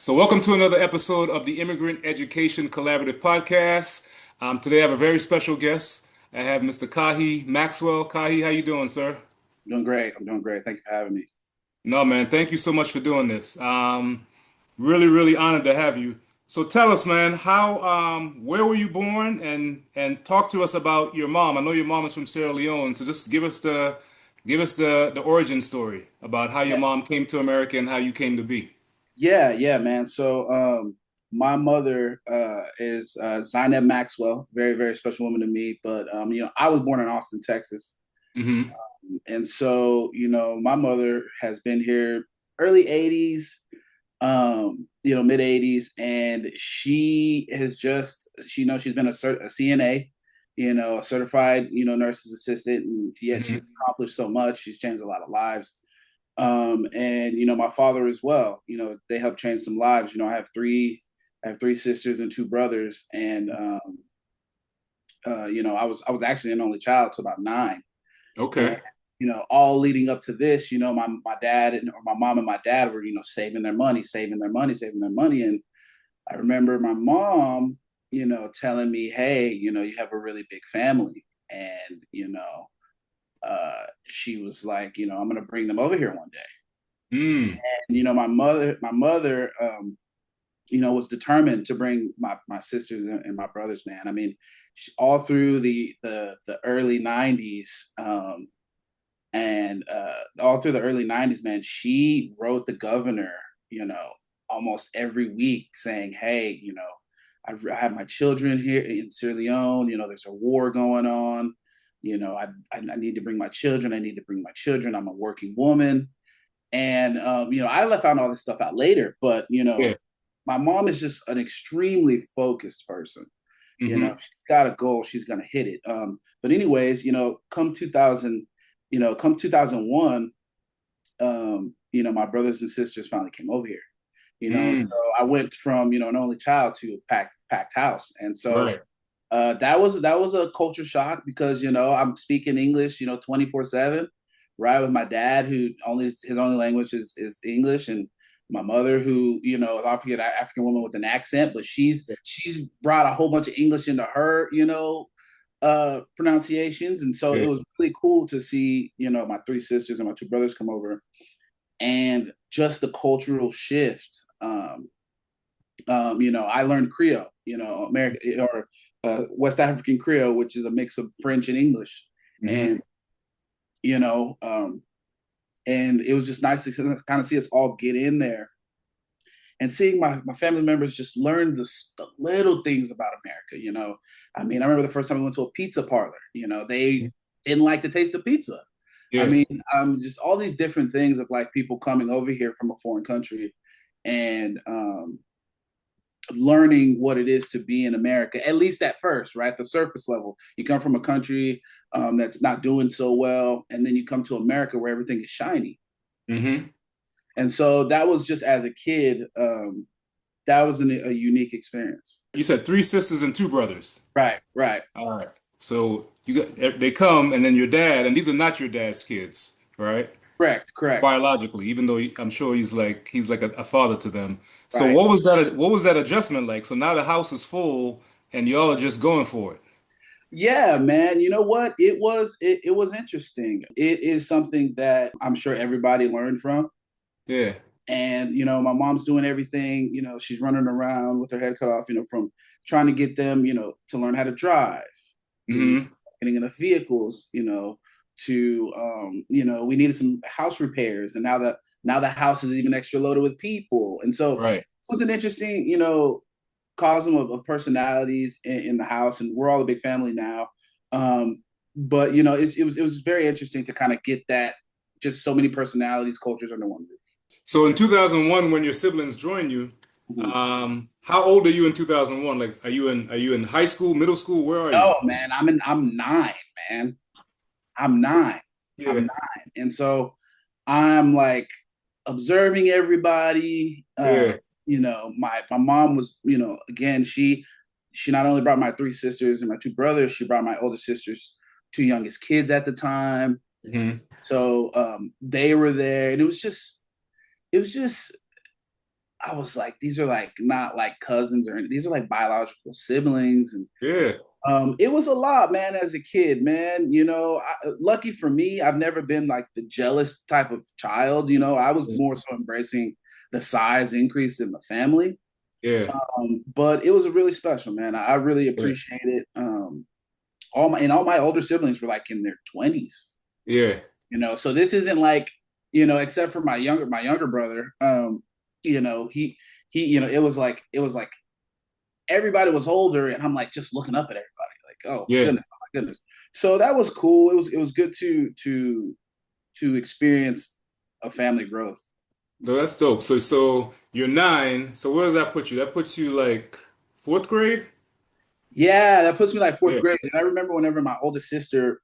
So, welcome to another episode of the Immigrant Education Collaborative Podcast. Today, I have a very special guest. I have Mr. Kakhi Maxwell. Kakhi, how you doing, sir? I'm doing great. I'm doing great. Thank you for having me. No, man, thank you so much for doing this. Really, really honored to have you. So, tell us, man, where were you born, and talk to us about your mom. I know your mom is from Sierra Leone, so just give us the origin story about how your Yeah, mom came to America and how you came to be. yeah, man. My mother is Zainab Maxwell, very, very special woman to me. But I was born in Austin, Texas, Hmm. and my mother has been here early '80s, mid '80s, and she has she's been a CNA, a certified, nurse's assistant, and yet Hmm. she's accomplished so much. She's changed a lot of lives. And my father as well. They helped change some lives. I have three sisters and two brothers, and I was actually an only child to about nine, and Okay. all leading up to this, my dad or my mom and my dad were saving their money, saving their money, saving their money, and I remember my mom, telling me, hey, you have a really big family, and she was like, I'm gonna bring them over here one day. Mm. And my mother was determined to bring my sisters and my brothers, man. I mean, all through the early '90s, and all through the early '90s, man, she wrote the governor, you know, almost every week saying, "Hey, I have my children here in Sierra Leone. There's a war going on. I need to bring my children. I need to bring my children. I'm a working woman." And I found all this stuff out later, but Yeah. my mom is just an extremely focused person. Hmm. She's got a goal, she's gonna hit it. But anyways, come 2001, my brothers and sisters finally came over here. And Mm. so I went from an only child to a packed house, and so Right. that was a culture shock because I'm speaking English 24/7, right, with my dad who only his only language is English, and my mother who is African woman with an accent, but she's brought a whole bunch of English into her pronunciations, and so it Yeah. was really cool to see my three sisters and my two brothers come over, and just the cultural shift. I learned Creole, American or West African Creole, which is a mix of French and English, Hmm. and you know, um, and it was just nice to kind of see us all get in there and seeing my family members just learn the little things about America. I mean, I remember the first time we went to a pizza parlor. They didn't like the taste of pizza. I Yeah. mean, just all these different things of like people coming over here from a foreign country and learning what it is to be in America, at least at first, right? The surface level. You come from a country that's not doing so well, and then you come to America where everything is shiny. Hmm. And so that was just as a kid, that was a unique experience. You said three sisters and two brothers. Right, right. All right. So they come, and then your dad, and these are not your dad's kids, right? Correct, correct. Biologically, even though I'm sure he's like a father to them. So Right. what was that adjustment like? So now the house is full, and y'all are just going for it. Yeah, man. You know what? It was interesting. It is something that I'm sure everybody learned from. Yeah. And my mom's doing everything. She's running around with her head cut off, from trying to get them to learn how to drive, to Hmm. getting into vehicles, to we needed some house repairs, and now the house is even extra loaded with people, and so Right. it was an interesting cosm of personalities in the house, and we're all a big family now. But it was very interesting to kind of get that, just so many personalities, cultures under one roof. So in 2001, when your siblings joined you, Mhm. how old are you in 2001? Like, are you in high school, middle school? Where are you? No, man, I'm nine, man. I'm nine. I'm Yeah. nine. And so I'm like observing everybody. Yeah. My mom was, again, she not only brought my three sisters and my two brothers, she brought my older sister's two youngest kids at the time. Hmm. So they were there, and it was just I was like, these are like not like cousins or anything. These are like biological siblings, and Yeah. it was a lot, man, as a kid, man. Lucky for me, I've never been like the jealous type of child. I was more so embracing the size increase in the family. Yeah. But it was a really special, man. I really Yeah. appreciate it. All my older siblings were like in their 20s. Yeah. So this isn't like, except for my younger brother. It was like everybody was older, and I'm like just looking up at everybody, like, oh my Yeah. goodness, oh my goodness. So that was cool. It was good to experience a family growth. No, that's dope. So you're 9. So where does that put you? That puts you like fourth grade? Yeah, that puts me like fourth Yeah. grade. And I remember whenever my oldest sister,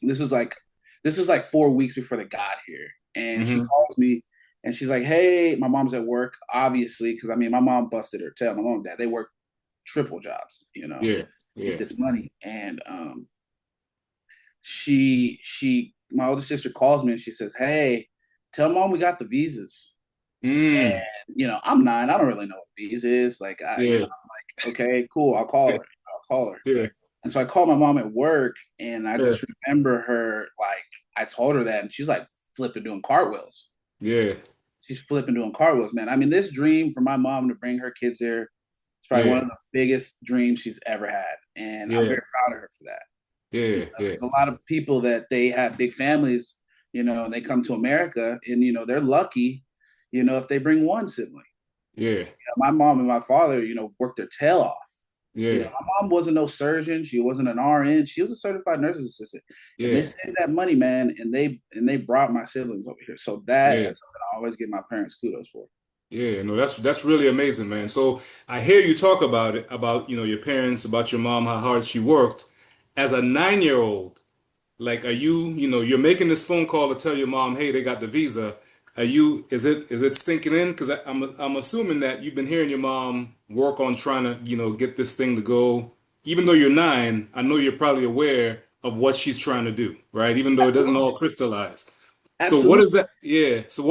this was like this was like 4 weeks before they got here, and she Hmm. calls me and she's like, "Hey, my mom's at work, obviously, because I mean, my mom busted her tail. My mom and dad, they work triple jobs, Yeah. get Yeah. this money." And my older sister calls me and she says, "Hey, tell mom we got the visas." Mm. And I'm 9. I don't really know what visa is. Like Yeah. I'm like, okay, cool. I'll call her. I'll call her. Yeah. And so I called my mom at work, and I Yeah. just remember her, like, I told her that, and she's like flipping doing cartwheels. Yeah. She's flipping doing cartwheels, man. I mean, this dream for my mom to bring her kids here is probably one Yeah. of the biggest dreams she's ever had. And I'm Yeah. very proud of her for that. Yeah. Yeah. There's a lot of people that they have big families, and they come to America, and, they're lucky, if they bring one sibling. Yeah. My mom and my father, worked their tail off. Yeah. My mom wasn't no surgeon. She wasn't an RN. She was a certified nurse's assistant. And they Yeah. saved that money, man, and they brought my siblings over here. So that's Yeah. something I always give my parents kudos for. Yeah, no, that's really amazing, man. So I hear you talk about it, about your parents, about your mom, how hard she worked. As a 9-year-old, like, are you're making this phone call to tell your mom, hey, they got the visa. Is it sinking in? Because I'm assuming that you've been hearing your mom work on trying to, get this thing to go. Even though you're 9, I know you're probably aware of what she's trying to do, right? Even though it doesn't Absolutely. all crystallize. So what Absolutely. is that? Yeah. So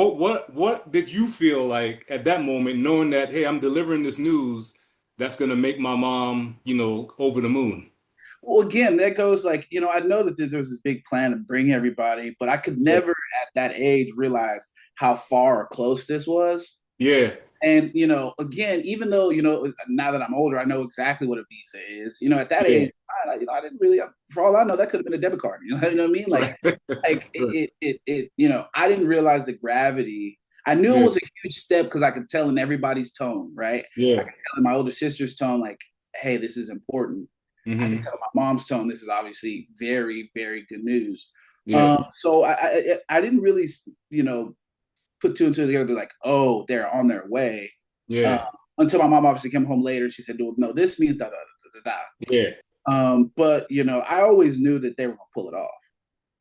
what did you feel like at that moment, knowing that, hey, I'm delivering this news that's gonna make my mom, over the moon? Well, again, that goes like, I know that there was this big plan to bring everybody, but I could Yeah. never at that age realize how far or close this was. Yeah. And again, even though now that I'm older, I know exactly what a visa is. At that Yeah. age, I didn't really. For all I know, that could have been a debit card. You know what I mean? Like, Right. like Right. it. I didn't realize the gravity. I knew it Yeah. was a huge step because I could tell in everybody's tone, right? I Yeah. could tell in my older sister's tone, like, "Hey, this is important." I could Hmm. tell in my mom's tone, "This is obviously very, very good news." Yeah. So I didn't really, you know, put two and two together, like, oh, they're on their way. Uh, Yeah. until my mom obviously came home later. She said, no, this means da da da da Yeah. da. But I always knew that they were gonna pull it off.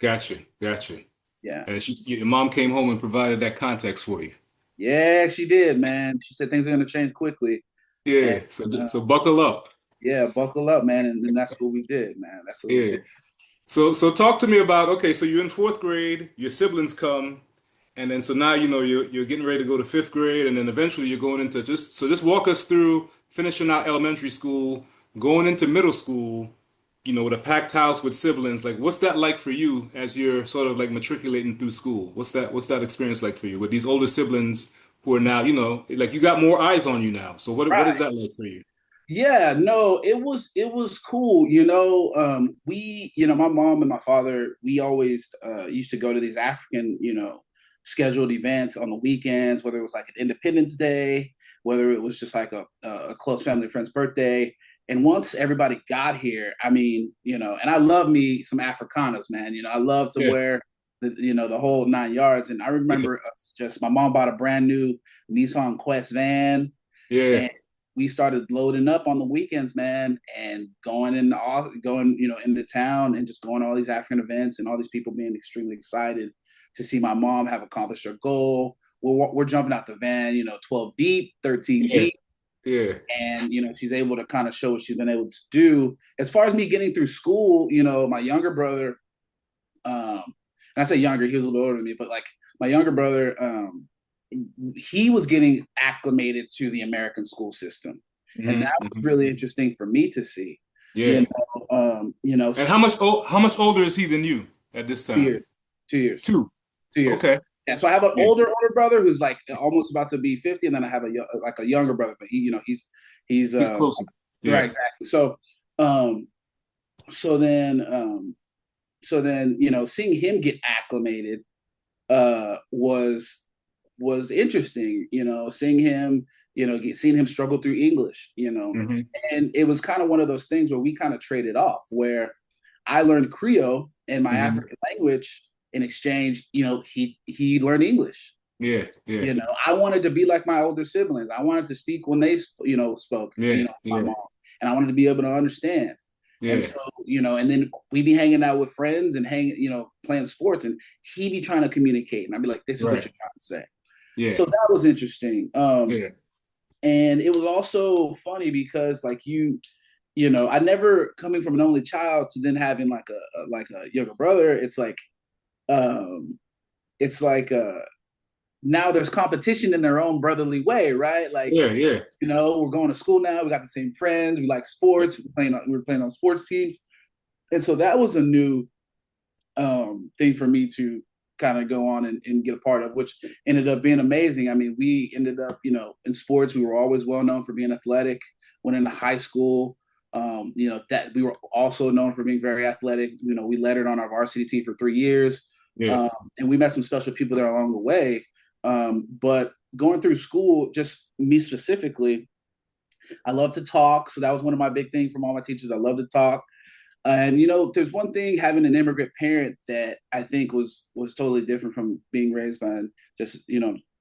Gotcha. Gotcha. Yeah, And your mom came home and provided that context for you. yeah, she did, man. She said things are gonna change quickly, and Yeah. So buckle up. yeah, buckle up, man. And then that's what we did, man. That's what we Yeah. did. So talk to me about, okay, so you're in fourth grade, your siblings come, and then so now you're getting ready to go to fifth grade, and then eventually you're going into just walk us through finishing out elementary school, going into middle school, with a packed house with siblings. Like, what's that like for you as you're sort of like matriculating through school? What's that experience like for you with these older siblings who are now, like you got more eyes on you now. So what is Right. that like for you? Yeah, no, it was cool. My mom and my father, we always used to go to these African, scheduled events on the weekends, whether it was like an Independence Day, whether it was just like a close family friend's birthday. And once everybody got here, I mean, and I love me some Africanas, man. I love to Yeah, wear the whole 9 yards. And I yeah, remember just my mom bought a brand new Nissan Quest van, yeah, and we started loading up on the weekends, man, and going into town and just going to all these African events, and all these people being extremely excited to see my mom have accomplished her goal. We're jumping out the van, 12 deep, 13 yeah, deep, yeah, and she's able to kind of show what she's been able to do. As far as me getting through school, my younger brother, and I say younger, he was a little bit older than me, but like my younger brother, he was getting acclimated to the American school system, and that was Hmm. really interesting for me to see. Yeah. And So how much older is he than you at this two time? years, 2 years, Two. 2 years. Okay. Yeah, so I have an Yeah. older brother who's like almost about to be 50, and then I have like a younger brother, but he's He's closer. right, Yeah. exactly. Um so then seeing him get acclimated was interesting, seeing him, seeing him struggle through English, Hmm. and it was kind of one of those things where we kind of traded off, where I learned Creole and my Hmm. African language in exchange. He learned English. Yeah. Yeah. I wanted to be like my older siblings. I wanted to speak when they, spoke, Yeah. my Yeah. mom, and I wanted to be able to understand. And Yeah. so, and then we'd be hanging out with friends and playing sports, and he'd be trying to communicate, and I'd be like, "This is what Right. you're trying to say." Yeah. So that was interesting. Yeah. And it was also funny because, like, I never, coming from an only child to then having like a younger brother. Um, it's like now there's competition in their own brotherly way, right? Like, Yeah. Yeah. we're going to school now. We got the same friends. We like sports. We were playing on sports teams, and so that was a new thing for me to kind of go on and get a part of, which ended up being amazing. I mean, we ended up, in sports, we were always well known for being athletic. Went into high school, that we were also known for being very athletic. We lettered on our varsity team for 3 years, Yeah. and we met some special people there along the way. But going through school, just me specifically, I love to talk. So that was one of my big things from all my teachers. I love to talk. And there's one thing, having an immigrant parent, that I think was totally different from being raised by just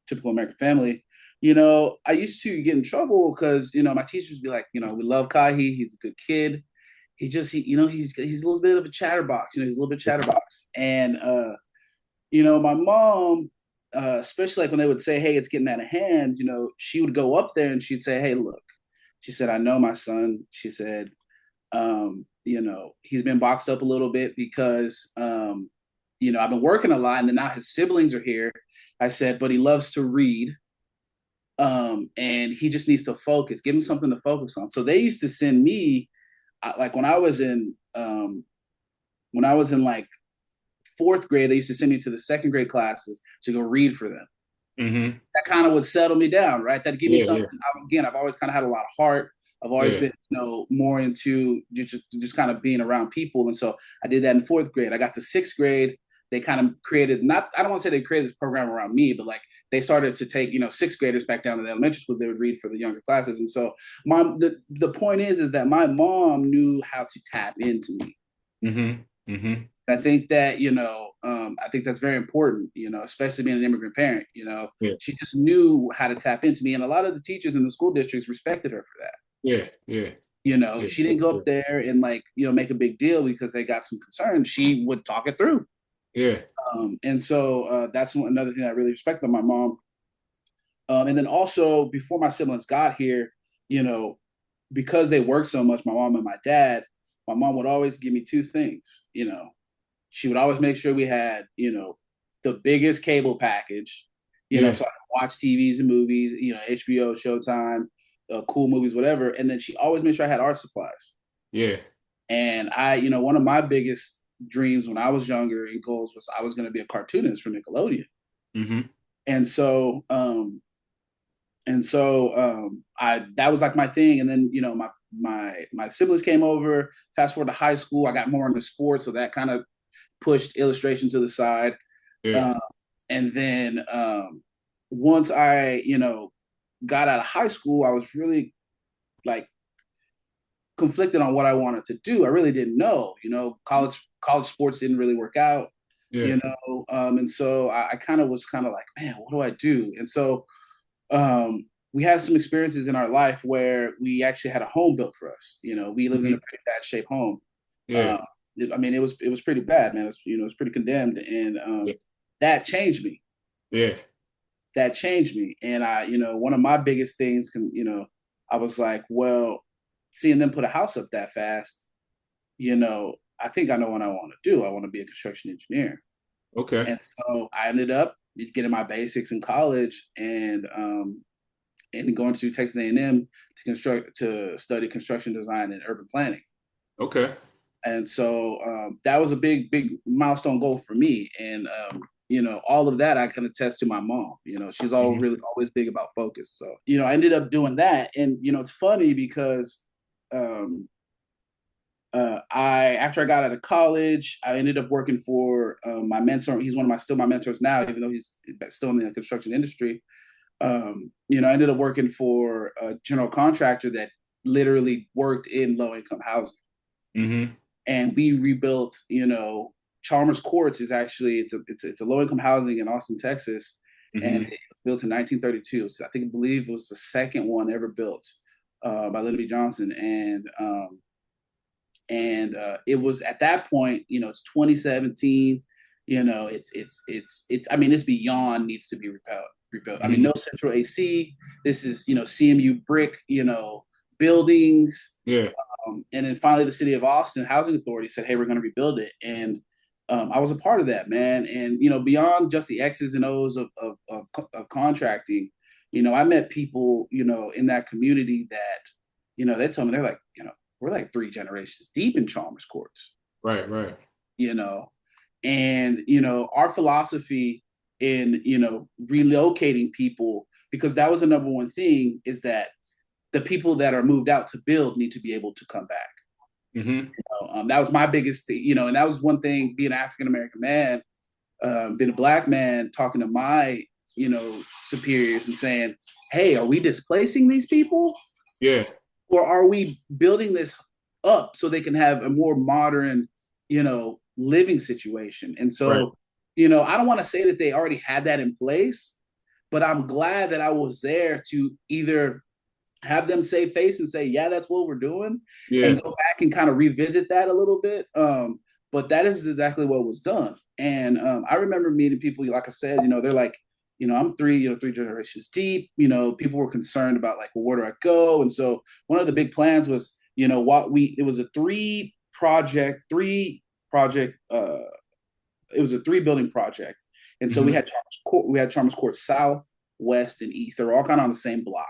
typical American family. I used to get in trouble because my teachers would be like, we love Kahi, he's a good kid. He's a little bit of a chatterbox. He's a little bit chatterbox. And my mom, especially like when they would say, "Hey, it's getting out of hand," she would go up there and she'd say, "Hey, look," she said, "I know my son." She said, he's been boxed up a little bit because, I've been working a lot, and then now his siblings are here. I said, but he loves to read, and he just needs to focus. Give him something to focus on. So they used to send me, like when I was in like fourth grade, they used to send me to the second grade classes to go read for them. Hmm. That kind of would settle me down, right? That'd give me Yeah. Yeah. something. Again, I've always kind of had a lot of heart. I've always Yeah. been, more into just kind of being around people, and so I did that in fourth grade. I got to sixth grade. They kind of created, not, I don't want to say they created this program around me, but like they started to take sixth graders back down to the elementary schools. They would read for the younger classes, and so the point is that my mom knew how to tap into me. Hmm. Hmm. I think that, I think that's very important, especially being an immigrant parent. Yeah. She just knew how to tap into me. And a lot of the teachers in the school districts respected her for that. Yeah. Yeah. Yeah. She didn't go Yeah. up there and like, make a big deal because they got some concerns. She would talk it through. Yeah. And so that's another thing I really respect about my mom. And then also, before my siblings got here, you know, because they worked so much, my mom and my dad, my mom would always give me two things. She would always make sure we had, the biggest cable package, Yeah. so I could watch TVs and movies, HBO, Showtime, cool movies, whatever. And then she always made sure I had art supplies. Yeah. And one of my biggest dreams when I was younger and goals was I was going to be a cartoonist for Nickelodeon. Hmm. And so, I that was like my thing. And then my siblings came over. Fast forward to high school, I got more into sports, so that kind of pushed illustration to the side. Yeah. Um, and then once I got out of high school, I was really like conflicted on what I wanted to do. I really didn't know. College sports didn't really work out. Yeah. And so I kind of was kind of like, man, what do I do? And so we had some experiences in our life where we actually had a home built for us. We lived in a Hmm. pretty bad shape home. Yeah. Uh, I mean, it was pretty bad, man. It's pretty condemned, and Yeah. that changed me. Yeah. That changed me, and one of my biggest things, I was like, well, seeing them put a house up that fast, I think I know what I want to do. I want to be a construction engineer. Okay. And so I ended up, getting my basics in college, and going to Texas A&M to study construction design and urban planning. Okay. And so that was a big milestone goal for me. And all of that I can attest to my mom. She's Hmm. always big about focus. So I ended up doing that, and it's funny because um, I after I got out of college, I ended up working for my mentor. He's still my mentors now, even though he's still in the construction industry. I ended up working for a general contractor that literally worked in low income housing, Hmm. and we rebuilt. Chalmers Courts is actually it's a low income housing in Austin, Texas, and Hmm. it was built in 1932. So I believe it was the second one ever built by Lyndon B. Johnson, and it was at that point. It's 2017. It's I mean, it's beyond needs to be rebuilt. I mean, Hmm. no central AC. This is CMU brick. Buildings. Yeah. And then finally, the city of Austin Housing Authority said, "Hey, we're going to rebuild it." And I was a part of that, man. And beyond just the X's and O's of contracting, I met people, in that community that, they told me they're like, we're like three generations deep in Chalmers Courts, Right. Right. you know, and our philosophy in relocating people, because that was the number one thing, is that the people that are moved out to build need to be able to come back. Hmm. That was my biggest thing, and that was one thing, being an African American man, being a black man, talking to my, superiors and saying, "Hey, are we displacing these people, Yeah. or are we building this up so they can have a more modern, living situation?" And Right. so, I don't want to say that they already had that in place, but I'm glad that I was there to either have them save face and say, "Yeah, that's what we're doing," Yeah. and go back and kind of revisit that a little bit. But that is exactly what was done. And I remember meeting people, like I said, they're like, I'm three generations deep. People were concerned about, like, well, where do I go? And so one of the big plans was, it was a it was a three building project. And so we Hmm. had Chalmers Court South, West, and East. They were all kind of on the same block.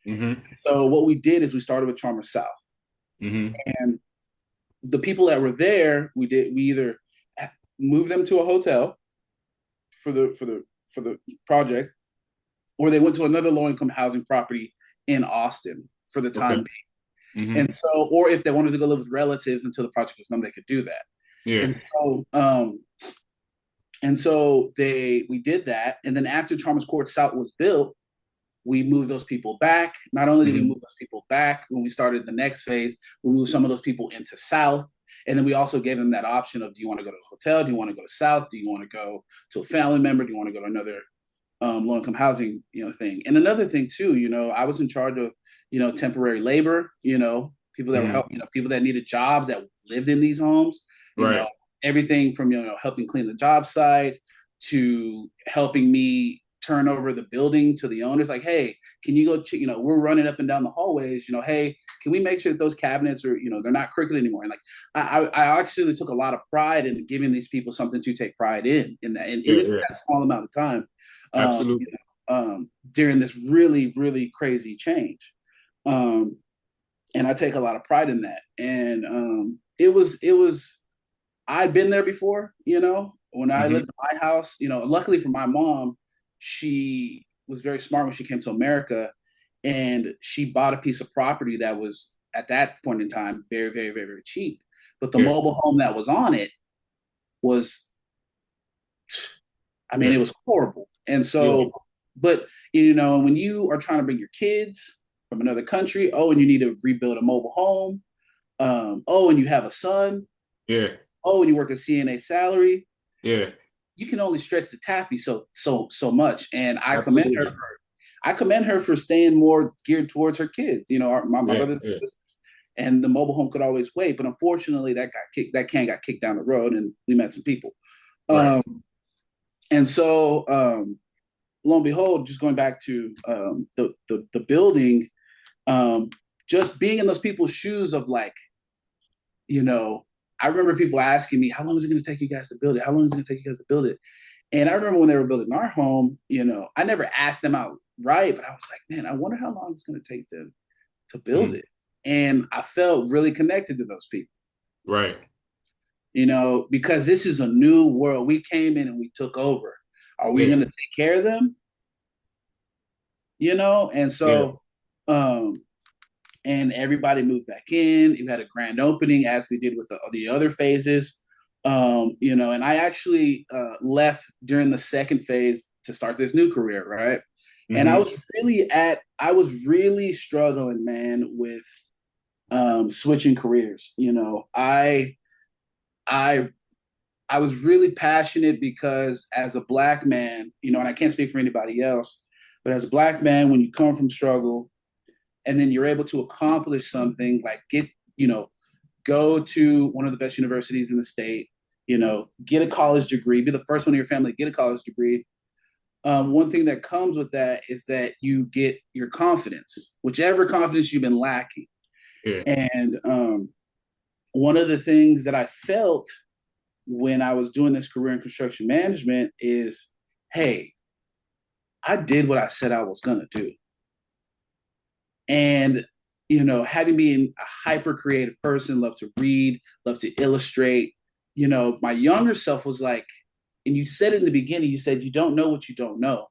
Hmm. So what we did is we started with Chalmers South, Hmm. and the people that were there, we either moved them to a hotel for the project, or they went to another low income housing property in Austin for the time Okay. being. Hmm. And so, or if they wanted to go live with relatives until the project was done, they could do that. Yeah. And so we did that, and then after Chalmers Court South was built, we moved those people back. Not only did we Hmm. move those people back, when we started the next phase, we moved some of those people into South. And then we also gave them that option of, do you want to go to a hotel? Do you want to go to South? Do you want to go to a family member? Do you want to go to another low income housing, thing? And another thing too, I was in charge of, temporary labor, people that were Hmm. helping, people that needed jobs that lived in these homes, you know, Right. everything from, helping clean the job site to helping me turn over the building to the owners. Like, hey, can you go, we're running up and down the hallways, hey, can we make sure that those cabinets are, they're not crooked anymore? And like, I actually took a lot of pride in giving these people something to take pride in that, in Yeah. this Yeah. that small amount of time, Absolutely. during this really, really crazy change. Um, and I take a lot of pride in that. And it was, I'd been there before, when I lived Hmm. in my house, luckily for my mom, she was very smart when she came to America, and she bought a piece of property that was at that point in time very, very, very, very cheap. But the Yeah. mobile home that was on it was, I mean, Yeah. it was horrible. And Yeah. so, but when you are trying to bring your kids from another country, oh, and you need to rebuild a mobile home, oh, and you have a son, Yeah. oh, and you work a CNA salary, Yeah. you can only stretch the taffy so much. And Absolutely. I commend her for staying more geared towards her kids. My Yeah. brothers and Yeah. sisters, and the mobile home could always wait. But unfortunately, that can got kicked down the road, and we met some people. Right. Um, and so, lo and behold, just going back to the building, um, just being in those people's shoes of, like, I remember people asking me, "How long is it going to take you guys to build it? How long is it going to take you guys to build it?" And I remember when they were building our home, I never asked them outright, but I was like, man, I wonder how long it's going to take them to build Mhm. it. And I felt really connected to those people, Right. because this is a new world. We came in and we took over. Are we Yeah. going to take care of them? And Yeah. so, um, and everybody moved back in. You had a grand opening as we did with the other phases. And I actually left during the second phase to start this new career, right? And Hmm. I was really struggling, man, with switching careers. I I was really passionate because as a black man, and I can't speak for anybody else, but as a black man, when you come from struggle and then you're able to accomplish something like go to one of the best universities in the state, get a college degree, be the first one in your family to get a college degree. One thing that comes with that is that you get your confidence, whichever confidence you've been lacking. Yeah. And one of the things that I felt when I was doing this career in construction management is, hey, I did what I said I was going to do. And, having been a hyper creative person, love to read, love to illustrate, my younger self was like, and you said in the beginning, you said, you don't know what you don't know.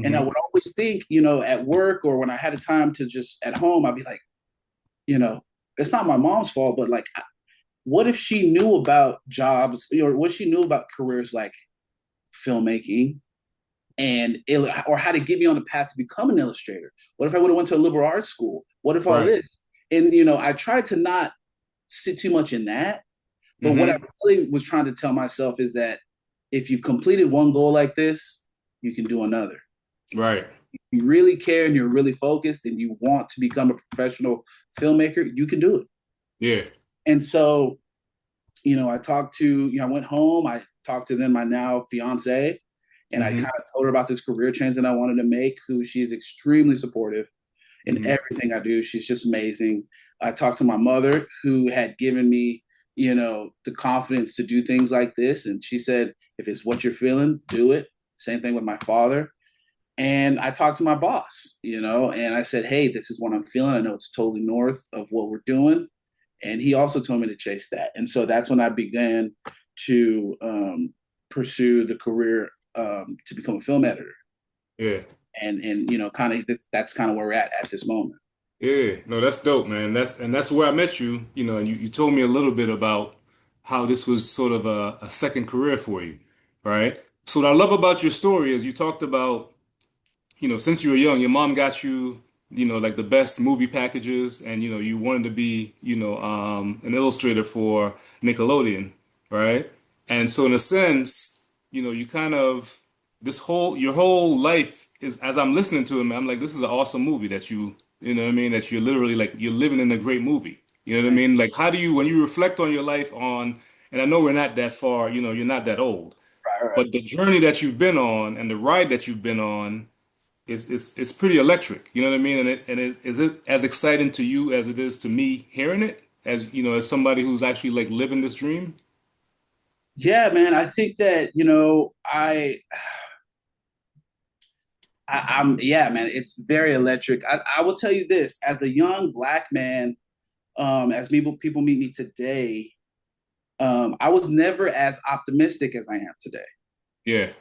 And I Hmm. would always think, at work or when I had a time to just at home, I'd be like, you know, it's not my mom's fault, but like, what if she knew about jobs or what she knew about careers like filmmaking or how to get me on the path to become an illustrator? What if I would have went to a liberal arts school? What if all Right. this? And I tried to not sit too much in that. But what I Hmm. really was trying to tell myself is that if you've completed one goal like this, you can do another. Right. You really care and you're really focused and you want to become a professional filmmaker, you can do it. Yeah. And so, I went home, I talked to then my now fiance, and I Hmm. kind of told her about this career change that I wanted to make, who she's extremely supportive in Hmm. everything I do. She's just amazing. I talked to my mother, who had given me, the confidence to do things like this. And she said, if it's what you're feeling, do it. Same thing with my father. And I talked to my boss, and I said, hey, this is what I'm feeling. I know it's totally north of what we're doing. And he also told me to chase that. And so that's when I began to pursue the career to become a film editor. Yeah. And kind of that's kind of where we're at this moment. Yeah. No, that's dope, man. That's where I met you, and you told me a little bit about how this was sort of a second career for you, right? So what I love about your story is you talked about, since you were young, your mom got you, like the best movie packages, and you wanted to be, an illustrator for Nickelodeon, right? And so in a sense, you kind of your whole life is as I'm listening to it, man, I'm like, this is an awesome movie that you know what I mean, that you're literally like you're living in a great movie. You know what I Thank mean? Like how do you when you reflect on your life and I know we're not that far, you're not that old, you. Right. but the journey that you've been on and the ride that you've been on it's pretty electric. You know what I mean? Is it as exciting to you as it is to me hearing it? As as somebody who's actually like living this dream? Yeah, man. I think that I'm yeah, man. It's very electric. I will tell you this: as a young black man, as people meet me today, I was never as optimistic as I am today. Yeah.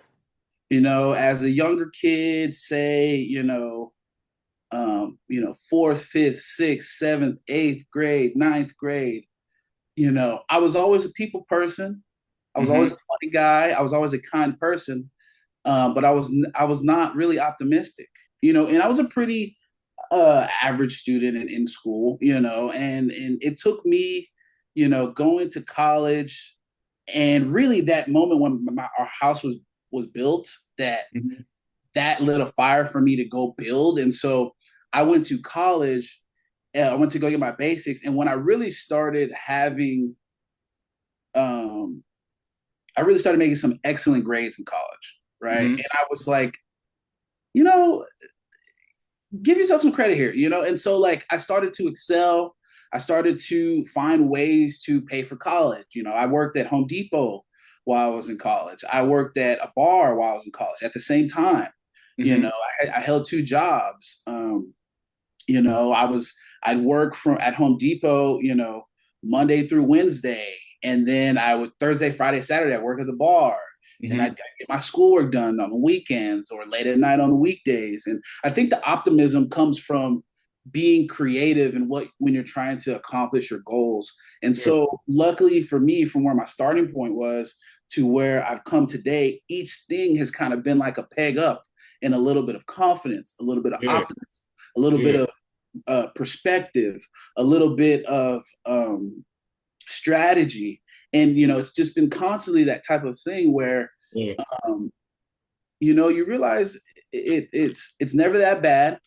As a younger kid, say, fourth, fifth, sixth, seventh, eighth grade, ninth grade, I was always a people person. I was always Hmm. a funny guy. I was always a kind person, but I was not really optimistic. And I was a pretty average student in school. And it took me, going to college, and really that moment when our house was built, Hmm. that lit a fire for me to go build. And so I went to college. I went to go get my basics, and when um, I really started making some excellent grades in college, right? Hmm. And I was like, you know, give yourself some credit here, And so like I started to excel. I started to find ways to pay for college. I worked at Home Depot while I was in college. I worked at a bar while I was in college at the same time. You Hmm. know, I held two jobs. You know, I'd work from at Home Depot, you know, Monday through Wednesday, and then I would Thursday, Friday, Saturday I work at the bar. Then I'd Hmm. get my schoolwork done on the weekends or late at night on the weekdays. And I think the optimism comes from being creative and what when you're trying to accomplish your goals. And Yeah. so luckily for me, from where my starting point was to where I've come today, each thing has kind of been like a peg up and a little bit of confidence, a little bit of Yeah. optimism, a little bit Yeah. of perspective, a little bit of strategy. And, you know, it's just been constantly that type of thing where, Yeah. um, you know, you realize it's never that bad.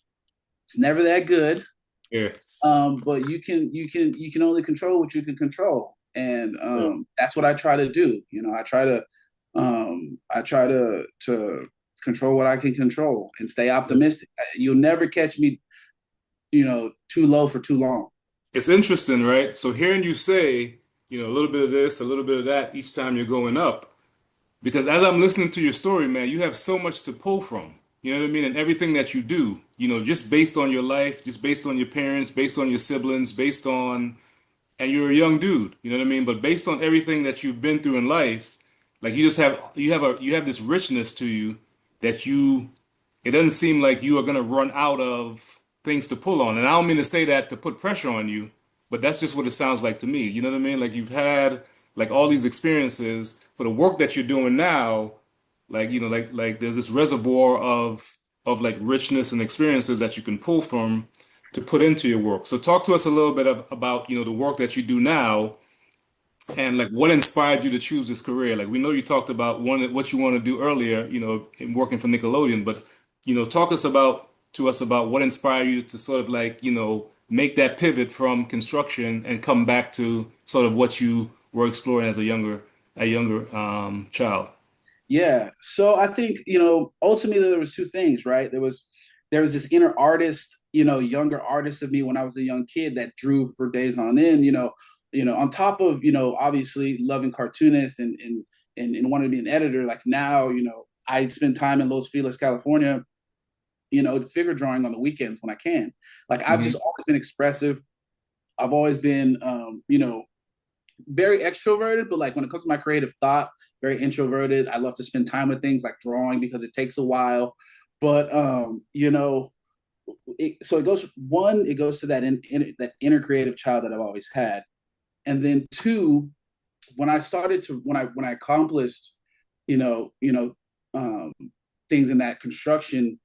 It's never that good. Yeah. But you can only control what you can control. And Yeah. that's what I try to do. You know, I try to control what I can control and stay optimistic. You'll never catch me, you know, too low for too long. It's interesting, right? So hearing you say, a little bit of this, a little bit of that each time you're going up, because as I'm listening to your story, man, you have so much to pull from. You know what I mean? And everything that you do, just based on your life, just based on your parents, based on your siblings, based on, and you're a young dude, you know what I mean? But based on everything that you've been through in life, like you have this richness to you that it doesn't seem like you are going to run out of things to pull on. And I don't mean to say that to put pressure on you, but that's just what it sounds like to me. You know what I mean? Like you've had like all these experiences for the work that you're doing now, like like there's this reservoir of like richness and experiences that you can pull from to put into your work. So talk to us a little bit about, the work that you do now and like what inspired you to choose this career? Like we know you talked about what you want to do earlier, in working for Nickelodeon, but talk to us about what inspired you to sort of like, make that pivot from construction and come back to sort of what you were exploring as a younger child. Yeah. So I think, you know, ultimately there was two things, right? There was this inner artist, you know, younger artist of me when I was a young kid that drew for days on end, on top of, you know, obviously loving cartoonists and wanting to be an editor, like now, you know, I spend time in Los Feliz, California, you know, figure drawing on the weekends when I can. Like I've just Hmm. always been expressive. I've always been very extroverted, but like when it comes to my creative thought, very introverted. I love to spend time with things like drawing because it takes a while. But so it goes to that inner creative child that I've always had, and then two, when I accomplished, you know, you know, um, things in that construction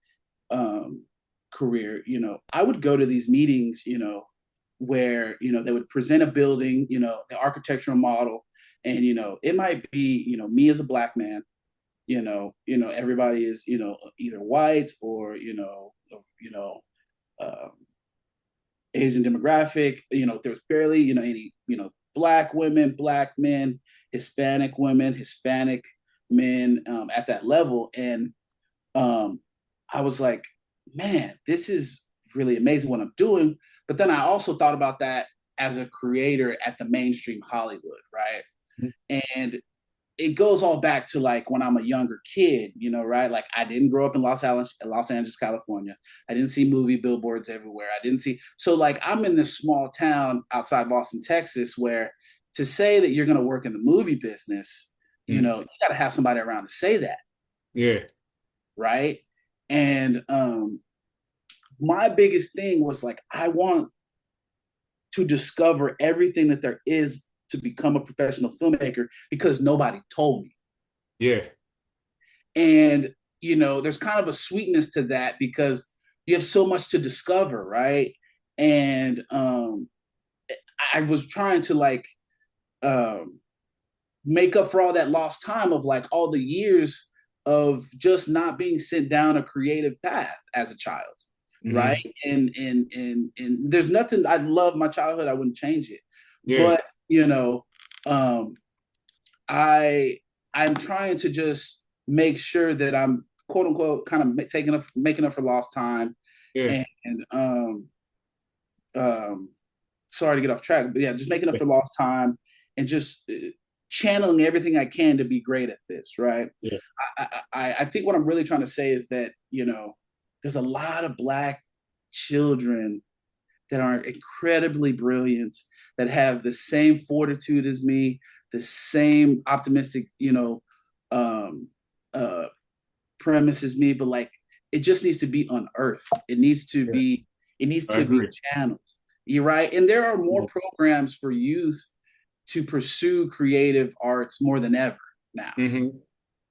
um, career, you know, I would go to these meetings, you know, where, you know, they would present a building, you know, the architectural model, and, you know, it might be, you know, me as a black man, everybody is, you know, either white or, um, Asian demographic, you know, there's barely, you know, any, you know, black women, black men, Hispanic women, Hispanic men at that level. And um, I was like, man, this is really amazing what I'm doing. But then I also thought about that as a creator at the mainstream Hollywood, right? And it goes all back to like when I'm a younger kid, you know, right? Like I didn't grow up in Los Angeles, California. I didn't see movie billboards everywhere. I didn't see so like I'm in this small town outside Boston, Texas, where to say that you're going to work in the movie business, you know, you got to have somebody around to say that, Yeah. right? And my biggest thing was like I want to discover everything that there is to become a professional filmmaker because nobody told me. Yeah. And, you know, there's kind of a sweetness to that because you have so much to discover, right? And I was trying to like um, make up for all that lost time of like all the years of just not being sent down a creative path as a child, right? Hmm. And there's nothing. I love my childhood. I wouldn't change it, Yeah. but you know, um, I I'm trying to just make sure that I'm quote unquote kind of making up for lost time, Yeah. and um, sorry to get off track, but yeah, just making up for lost time and just channeling everything I can to be great at this, right? Yeah. I think what I'm really trying to say is that, there's a lot of Black children that are incredibly brilliant, that have the same fortitude as me, the same optimistic, um, uh, premise as me, but like it just needs to be unearthed. Yeah. It needs I to be agree. channeled. You're right. And there are more Yeah. programs for youth to pursue creative arts more than ever now. Hmm.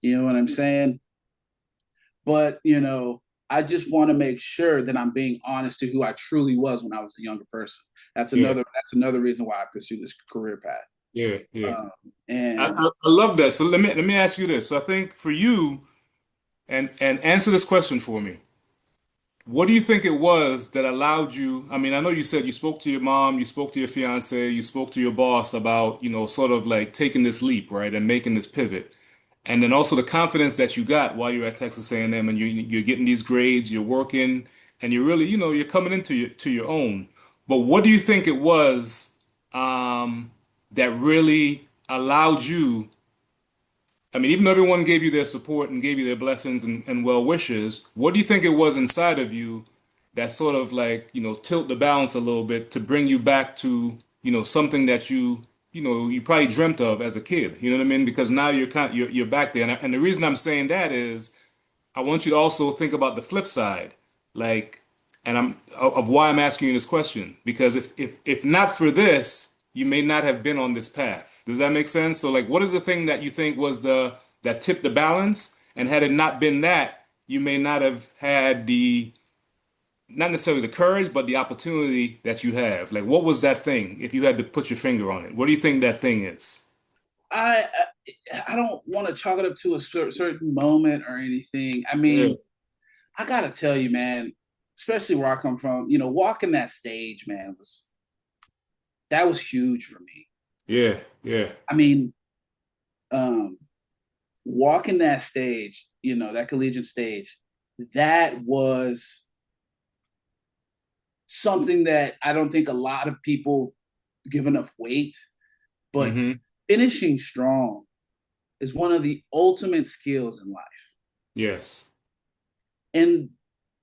You know what I'm saying? But, I just want to make sure that I'm being honest to who I truly was when I was a younger person. Yeah. That's another reason why I pursue this career path. Yeah. Yeah. Um, I, and I, I love that. So let me ask you this. So I think for you, and answer this question for me. What do you think it was that allowed you? I mean, I know you said you spoke to your mom, you spoke to your fiance, you spoke to your boss about, sort of like taking this leap, right, and making this pivot. And then also the confidence that you got while you're at Texas A&M, and you're getting these grades, you're working, and you're really, you're coming into your own. But what do you think it was that really allowed you? I mean, even though everyone gave you their support and gave you their blessings and well wishes, what do you think it was inside of you that sort of like, tilt the balance a little bit to bring you back to, something that you probably dreamt of as a kid. You know what I mean? Because now you're back there. And the reason I'm saying that is I want you to also think about the flip side, like, and I'm of why I'm asking you this question. Because if not for this, you may not have been on this path. Does that make sense? So, like, what is the thing that you think was the that tipped the balance? And had it not been that, you may not have had the not necessarily the courage, but the opportunity that you have. Like, what was that thing? If you had to put your finger on it, what do you think that thing is? I I don't want to chalk it up to a certain moment or anything. I Yeah, mean, I gotta tell you, man, especially where I come from, walking that stage, man, was huge for me. yeah, yeah. I mean, um, walking that stage, that collegiate stage, that was something that I don't think a lot of people give enough weight. But Mm-hmm. finishing strong is one of the ultimate skills in life. Yes. And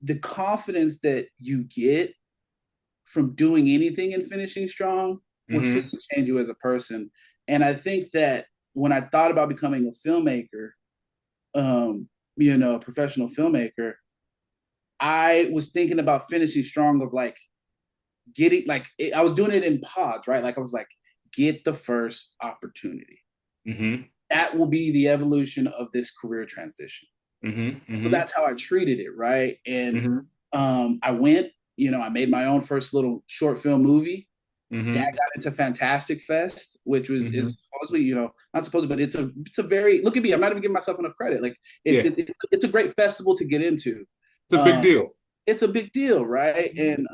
the confidence that you get from doing anything and finishing strong will truly Mm-hmm. change you as a person. And I think that when I thought about becoming a filmmaker, a professional filmmaker, I was thinking about finishing strong of like getting I was doing it in pods, right? Like I was like, get the first opportunity. Mm-hmm. That will be the evolution of this career transition. Mm-hmm. So Mm-hmm. that's how I treated it, right? And Mm-hmm. I went, I made my own first little short film movie. That Mm-hmm. got into Fantastic Fest, which was Mm-hmm. is supposedly, not supposedly, but it's a very look at me. I'm not even giving myself enough credit. Like Yeah, it's a great festival to get into. it's a big Um, deal. it's a big deal, right? And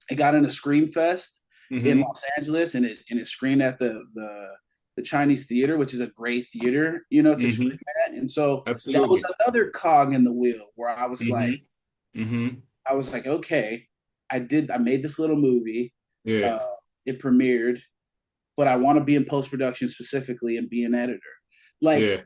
it got into Scream Fest in Mm-hmm. Los Angeles, and it screened at the Chinese Theater, which is a great theater, to Mm-hmm. scream at. And so that was Absolutely. another cog in the wheel where Mm-hmm. Mm-hmm. I was like, okay, I made this little movie. Yeah. Uh, it premiered, but I want to be in post production specifically and be an editor. Like Yeah.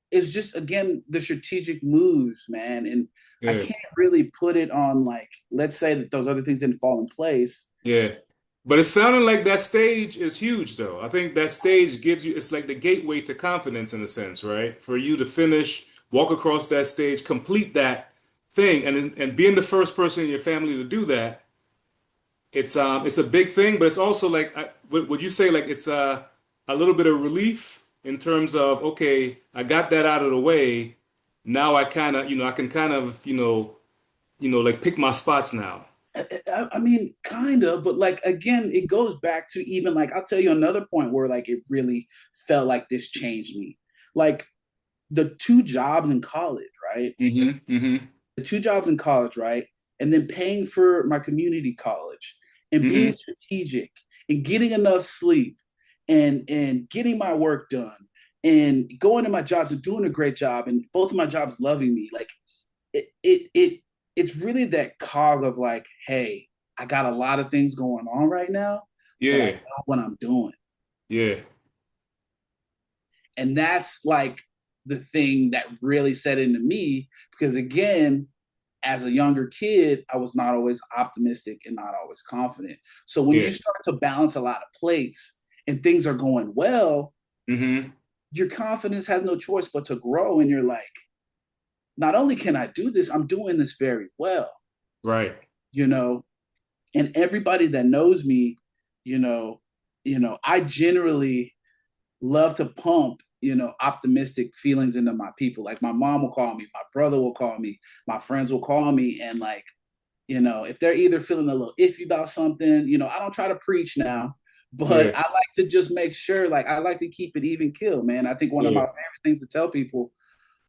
it's just again the strategic moves, man. And I Yeah. can't really put it on like, let's say that those other things didn't fall in place. Yeah. But it sounded like that stage is huge, though. I think that stage gives you, it's like the gateway to confidence in a sense, right? For you to finish, walk across that stage, complete that thing, and being the first person in your family to do that, it's a big thing, but it's also like, would you say like it's a little bit of relief in terms of, okay, I got that out of the way. Now I kind of, I can kind of, like pick my spots now. I mean, kind of, but like again, it goes back to even like I'll tell you another point where like it really felt like this changed me. Like the two jobs in college, right? Hmm. Hmm. The two jobs in college, right? And then paying for my community college and being Hmm. strategic and getting enough sleep and getting my work done and going to my jobs and doing a great job and both of my jobs loving me. Like it's really that cog of like, hey, I got a lot of things going on right now, but I Yeah. know what I'm doing. Yeah. And that's like the thing that really set into me because again, as a younger kid, I was not always optimistic and not always confident. So when you Yeah. start to balance a lot of plates and things are going well, Hmm. your confidence has no choice but to grow. And you're like, not only can I do this, I'm doing this very well, Right. you know. And everybody that knows me, you know, I generally love to pump, optimistic feelings into my people. Like my mom will call me, my brother will call me, my friends will call me, and like, if they're either feeling a little iffy about something, I don't try to preach now, but Yeah. I like to just make sure, like, I like to keep it even kill, man. I think one of my Yeah. favorite things to tell people,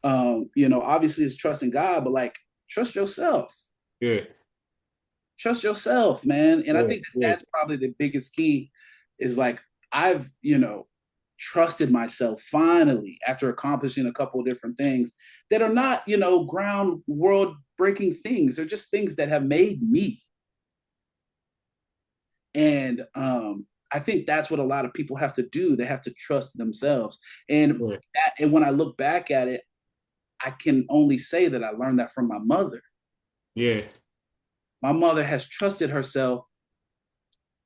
obviously is trusting God, but like, trust yourself. Yeah. Trust yourself, man. And I Yeah. think that Yeah. that's probably the biggest key is like, I've, trusted myself finally after accomplishing a couple of different things that are not, ground world breaking things. They're just things that have made me. And I think that's what a lot of people have to do. They have to trust themselves. Yeah. And when I look back at it, I can only say that I learned that from my mother. Yeah. My mother has trusted herself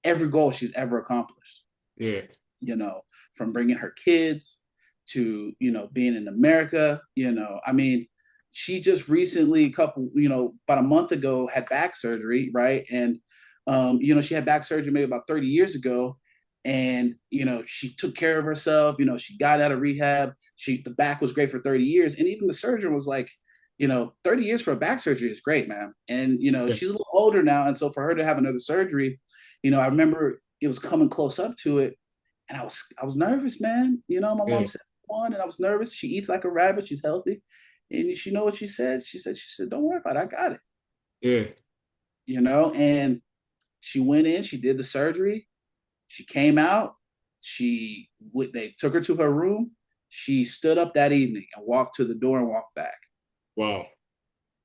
every goal she's ever accomplished, Yeah. you know, from bringing her kids to, being in America, I mean, she just recently, about a month ago, had back surgery, right? And, she had back surgery maybe about 30 years ago. And, she took care of herself, she got out of rehab. The back was great for 30 years. And even the surgeon was like, 30 years for a back surgery is great, man. And, Yeah. she's a little older now. And so for her to have another surgery, I remember it was coming close up to it, and I was nervous, man. My mom Yeah. said one, and I was nervous. She eats like a rabbit. She's healthy, and she know what she said. She said, "Don't worry about it. I got it." Yeah. And she went in. She did the surgery. She came out. They took her to her room. She stood up that evening and walked to the door and walked back. Wow.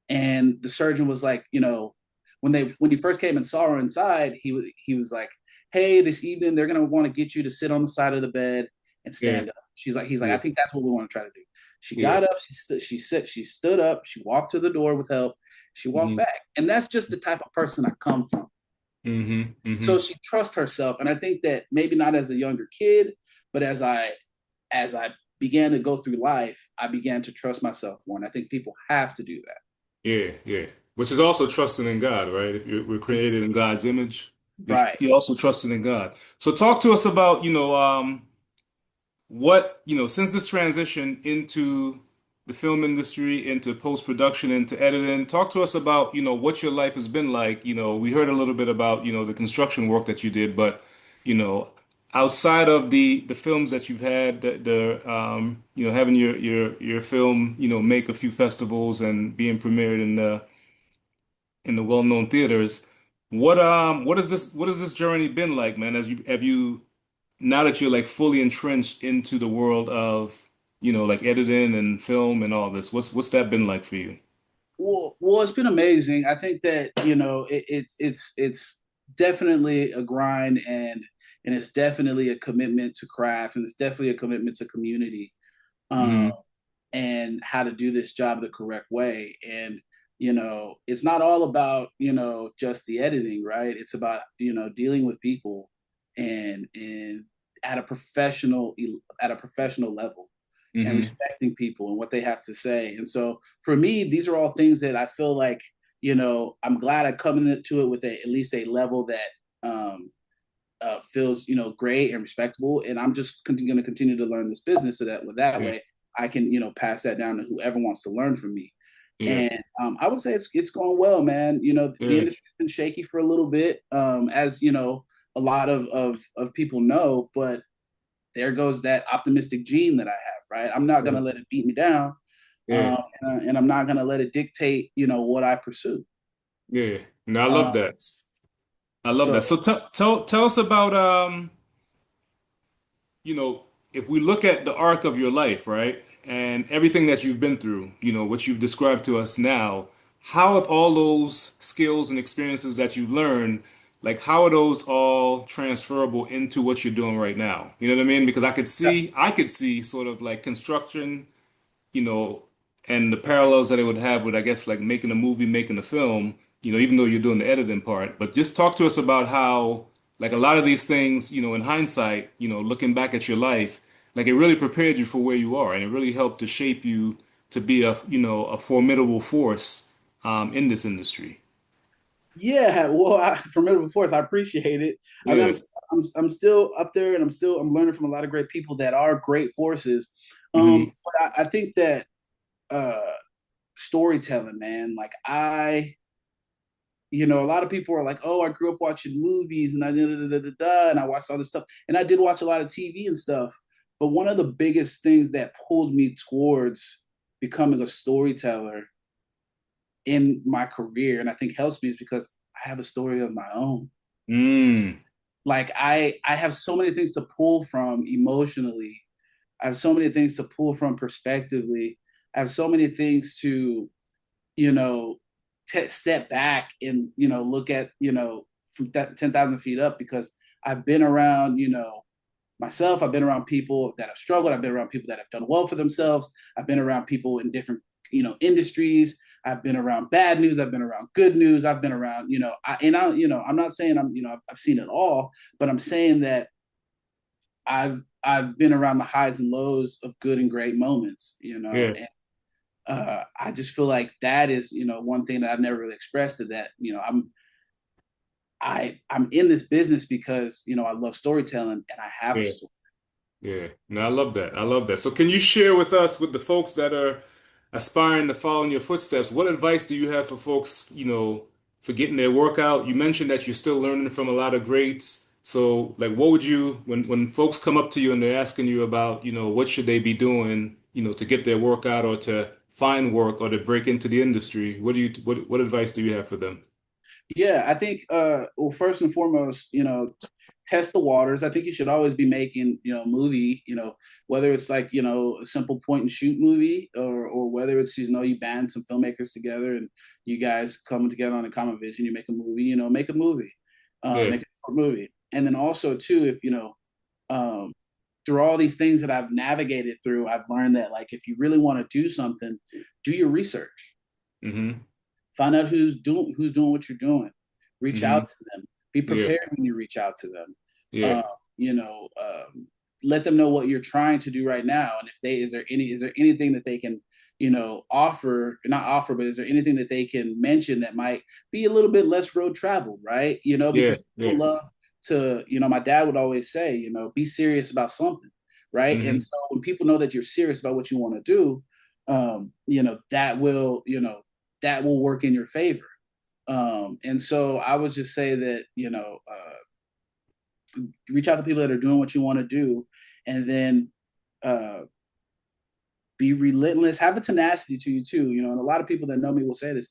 And the surgeon was like, when he first came and saw her inside, he was like, "Hey, this evening they're gonna want to get you to sit on the side of the bed and Yeah. stand up." He's like, Yeah. "I think that's what we want to try to do." She Yeah. got up, she stood up, she walked to the door with help, she walked Hmm. back, and that's just the type of person I come from. Hmm. So Hmm. she trusts herself, and I think that maybe not as a younger kid, but as I began to go through life, I began to trust myself more, and I think people have to do that. Yeah. Yeah. Which is also trusting in God, right? If we're created in God's image, Right. you're also trusting in God. So talk to us about, what, since this transition into the film industry, into post-production, into editing, talk to us about, what your life has been like. We heard a little bit about, the construction work that you did, but, you know, outside of the films that you've had, having your film, make a few festivals and being premiered in the well-known theaters, what has this journey been like, man? Have you now that you're like fully entrenched into the world of, like editing and film and all this, what's that been like for you? Well, it's been amazing. I think that it's definitely a grind, and it's definitely a commitment to craft, and it's definitely a commitment to community, um, Hmm. and how to do this job the correct way. And it's not all about just the editing, right? It's about dealing with people and at a professional level and Hmm. respecting people and what they have to say. And so for me, these are all things that I feel like, I'm glad I come into it with at least a level that feels, great and respectable. And I'm just going to continue to learn this business so that with that Yeah. way, I can, pass that down to whoever wants to learn from me. Yeah. And I would say it's going well, man. The Yeah. industry's been shaky for a little bit, as a lot of people know, but there goes that optimistic gene that I have, right? I'm not going Yeah. to let it beat me down. Yeah. And I'm not going to let it dictate, what I pursue. Yeah. No, I love Um, that. I love so, that. So tell us about, you know, if we look at the arc of your life, right, and everything that you've been through, what you've described to us now, how have all those skills and experiences that you've learned, like how are those all transferable into what you're doing right now? You know what I mean? Because I could see sort of like construction, you know, and the parallels that it would have with, I guess, like making a movie, making a film, even though you're doing the editing part. But just talk to us about how, like, a lot of these things, in hindsight, looking back at your life, like, it really prepared you for where you are, and it really helped to shape you to be a formidable force, in this industry. Yeah, well, Formidable Force, I appreciate it. I mean, Yeah. I'm still up there, and I'm learning from a lot of great people that are great forces. Hmm. But I think that uh, storytelling, man, like a lot of people are like, oh, I grew up watching movies and I and I watched all this stuff, and I did watch a lot of TV and stuff. But one of the biggest things that pulled me towards becoming a storyteller in my career, and I think helps me, is because I have a story of my own. Mm. Like I have so many things to pull from emotionally. I have so many things to pull from perspectively. I have so many things to, you know, step back and, look at, from that 10,000 feet up, because I've been around, myself. I've been around people that have struggled. I've been around people that have done well for themselves. I've been around people in different, industries. I've been around bad news. I've been around good news. I've been around, I'm not saying I've seen it all, but I'm saying that I've been around the highs and lows of good and great moments, Yeah. and I just feel like that is, one thing that I've never really expressed, to that, I'm in this business because, I love storytelling and I have a Yeah. story. Yeah, no, I love that. I love that. So can you share with us, with the folks that are aspiring to follow in your footsteps, what advice do you have for folks, for getting their workout? You mentioned that you're still learning from a lot of greats. So like what would you, when folks come up to you and they're asking you about, what should they be doing, to get their workout or to find work or to break into the industry, what advice do you have for them? Yeah, I think well, first and foremost, test the waters. I think you should always be making, a movie, whether it's like, a simple point and shoot movie, or whether it's, you band some filmmakers together and you guys come together on a common vision, you make a movie, make a movie, Yeah. make a short movie. And then also too, if um through all these things that I've navigated through, I've learned that, like, if you really want to do something, do your research. Hmm. Find out who's doing what you're doing. Reach Hmm. out to them. Be Yeah. prepared when you reach out to them. Yeah. Uh, you know, let them know what you're trying to do right now, and if they is there anything that they can, offer, not offer, but is there anything that they can mention that might be a little bit less road traveled, right? Yeah. Because people Yeah. love to, my dad would always say, be serious about something, right? And Hmm. so when people know that you're serious about what you want to do, that will, that will work in your favor. And so I would just say that, reach out to people that are doing what you want to do, and then uh, be relentless, have a tenacity to you too. And a lot of people that know me will say this,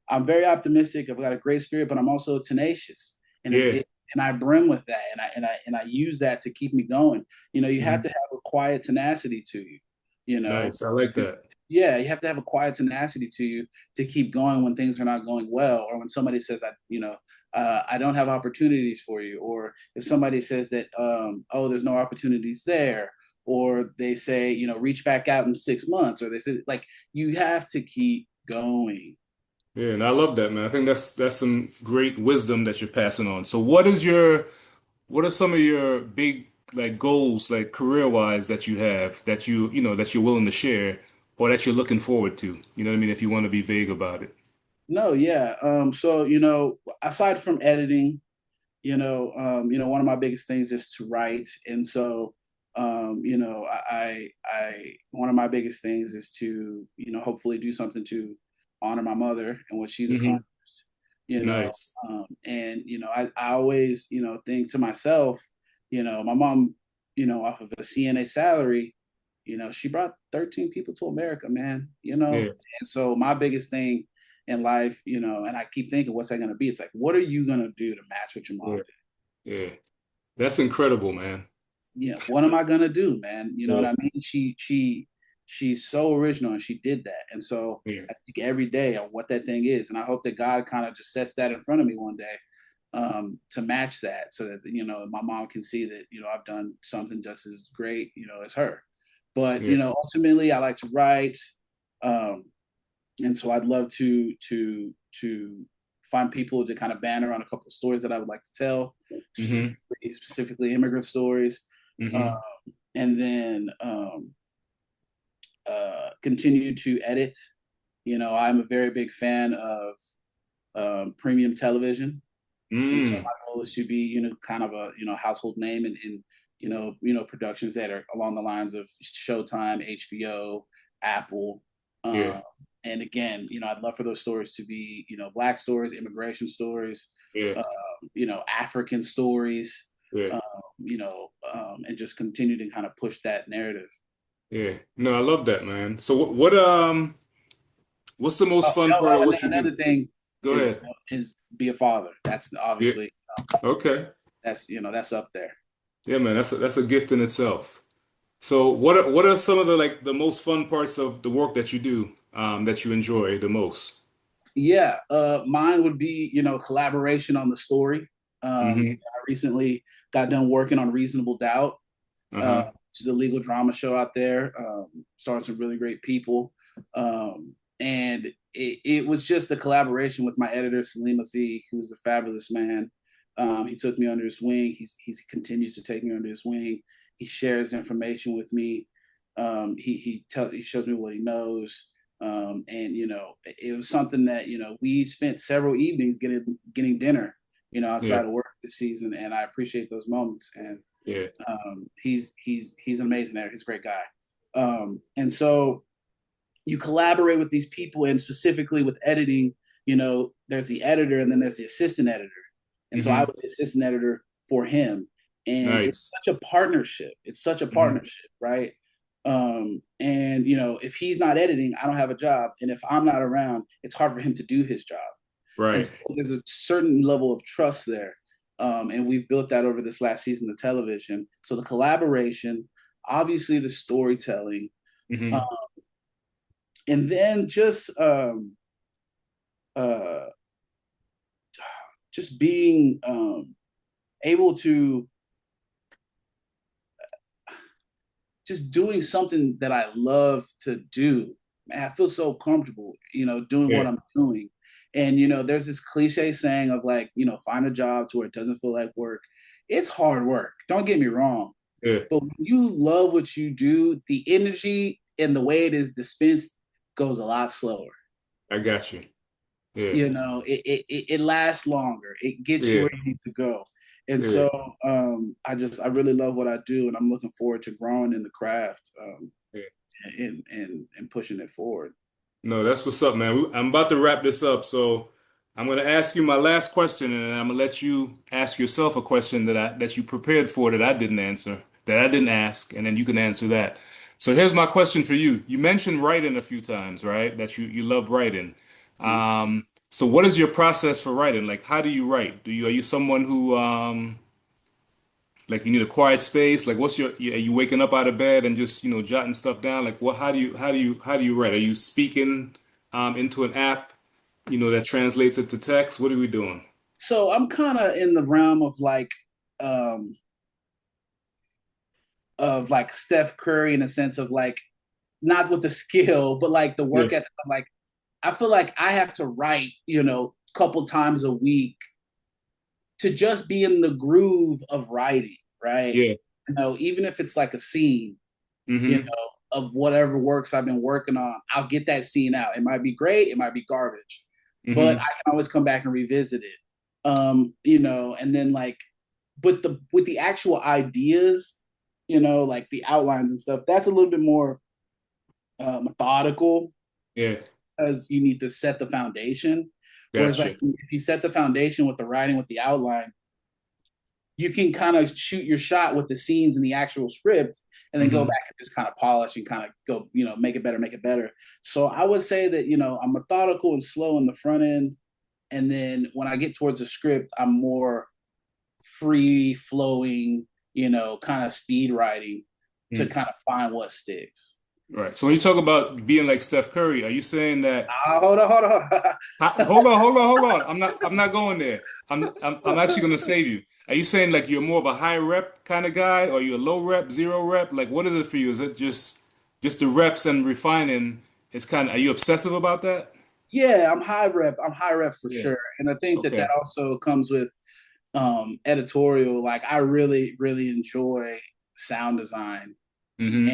I'm very optimistic. I've got a great spirit, but I'm also tenacious. And Yeah. and I brim with that, and I use that to keep me going. You have to Hmm. have a quiet tenacity to you. You know, Nice. I like that. yeah, you have to have a quiet tenacity to you to keep going when things are not going well, or when somebody says that, I don't have opportunities for you, or if somebody says that, oh, there's no opportunities there, or they say, reach back out in 6 months, or they say, like, you have to keep going. Yeah, and I love that, man. I think that's some great wisdom that you're passing on. So what are some of your big like goals, like career-wise, that you have that that you're willing to share or that you're looking forward to? You know what I mean? If you want to be vague about it. No, yeah. So, aside from editing, one of my biggest things is to write. And so, one of my biggest things is to, hopefully do something to honor my mother and what she's Hmm. accomplished, you know. Nice. And, I always, think to myself, my mom, off of a CNA salary, she brought 13 people to America, man, Yeah. and so my biggest thing in life, and I keep thinking, what's that going to be? It's like, what are you going to do to match what your mom Yeah. did? Yeah. That's incredible, man. What am I gonna do, man? You know what Yeah. I mean? She's so original, and she did that. And so Yeah. I think every day of what that thing is, and I hope that God kind of just sets that in front of me one day. to match that, so that my mom can see that I've done something just as great as her. But Yeah. ultimately, I like to write, um, and so I'd love to find people to kind of banner on a couple of stories that I would like to tell, Mm-hmm. specifically immigrant stories, uh, Mm-hmm. and then continue to edit. I'm a very big fan of premium television, and so Mm. my goal is to be kind of a household name in productions that are along the lines of Showtime, HBO, Apple. Yeah. Uh, and again, I'd love for those stories to be Black stories, immigration stories, Yeah. African stories, Yeah. um, and just continue to kind of push that narrative. Yeah. No, I love that, man. So what's the most fun part of And then what you do? another thing Go ahead. is be a father. That's Yeah. obviously Okay. that's up there. Yeah, man, that's a gift in itself. So what are some of the most fun parts of the work that you do that you enjoy the most? Yeah, mine would be collaboration on the story. Mm-hmm. I recently got done working on Reasonable Doubt, Uh-huh. which is a legal drama show out there, starring some really great people. And it was just a collaboration with my editor, Salim Aziz, who's a fabulous man. He took me under his wing. He continues to take me under his wing. He shares information with me. He shows me what he knows. And it was something that we spent several evenings getting dinner, Yeah. outside of work this season, and I appreciate those moments. And Yeah. he's an amazing editor. He's a great guy. And so you collaborate with these people, and specifically with editing, there's the editor and then there's the assistant editor. And so I Mm-hmm. was the assistant editor for him. And it's Nice. such a partnership. It's such a Mm-hmm. partnership, right? And if he's not editing, I don't have a job. And if I'm not around, it's hard for him to do his job. And so Right. there's a certain level of trust there. And we've built that over this last season of television. So the collaboration, obviously the storytelling, uh, Mm-hmm. and then uh, just being able to just doing something that I love to do. Man, I feel so comfortable, doing Yeah. what I'm doing. And there's this cliche saying of like, find a job to where it doesn't feel like work. It's hard work. Don't get me wrong. Yeah. But when you love what you do, the energy and the way it is dispensed goes a lot slower. I got you. Yeah. It lasts longer. It gets you Yeah. where you need to go. And Yeah. so I really love what I do, and I'm looking forward to growing in the craft, Yeah. and pushing it forward. No, that's what's up, man. I'm about to wrap this up, so I'm going to ask you my last question, and then I'm going to let you ask yourself a question that you prepared for that I didn't answer, that I didn't ask, and then you can answer that. So here's my question for you. You mentioned writing a few times, right? That you love writing. So what is your process for writing? Like, how do you write? Are you someone who like you need a quiet space? Like, are you waking up out of bed and just jotting stuff down? Like, what? How do you write? Are you speaking into an app, that translates it to text? What are we doing? So I'm kind of in the realm um, of like Steph Curry, in a sense of like, not with the skill, but like the Yeah, work ethic. Like, I feel like I have to write, a couple times a week to just be in the groove of writing, right? yeah, Even if it's like a scene, mm-hmm, of whatever works I've been working on, I'll get that scene out. It might be great, it might be garbage, but I mm-hmm, can always come back and revisit it. And then like, with the actual ideas, like the outlines and stuff, that's a little bit more methodical, yeah, because you need to set the foundation. Whereas like gotcha. if you set the foundation with the writing, with the outline, you can kind of shoot your shot with the scenes and the actual script, and then go Mm-hmm, back and just kind of polish and kind of go, make it better, make it better. So I would say that, I'm methodical and slow in the front end. And then when I get towards the script, I'm more free flowing, kind of speed writing to mm. kind of find what sticks. Right. So when you talk about being like Steph Curry, are you saying that? Hold on, hold Hold on, hold on, hold on. I'm not going there. I'm actually on. gonna save you. Are you saying like you're more of a high rep kind of guy, or you're a low rep, zero rep? Like, what is it for you? Is it just the reps and refining? It's kind of. Are you obsessive about that? Yeah, I'm high rep. I'm high rep for Yeah. sure, and I think that that Okay. also comes with editorial. Like I really, really enjoy sound design, Mm-hmm.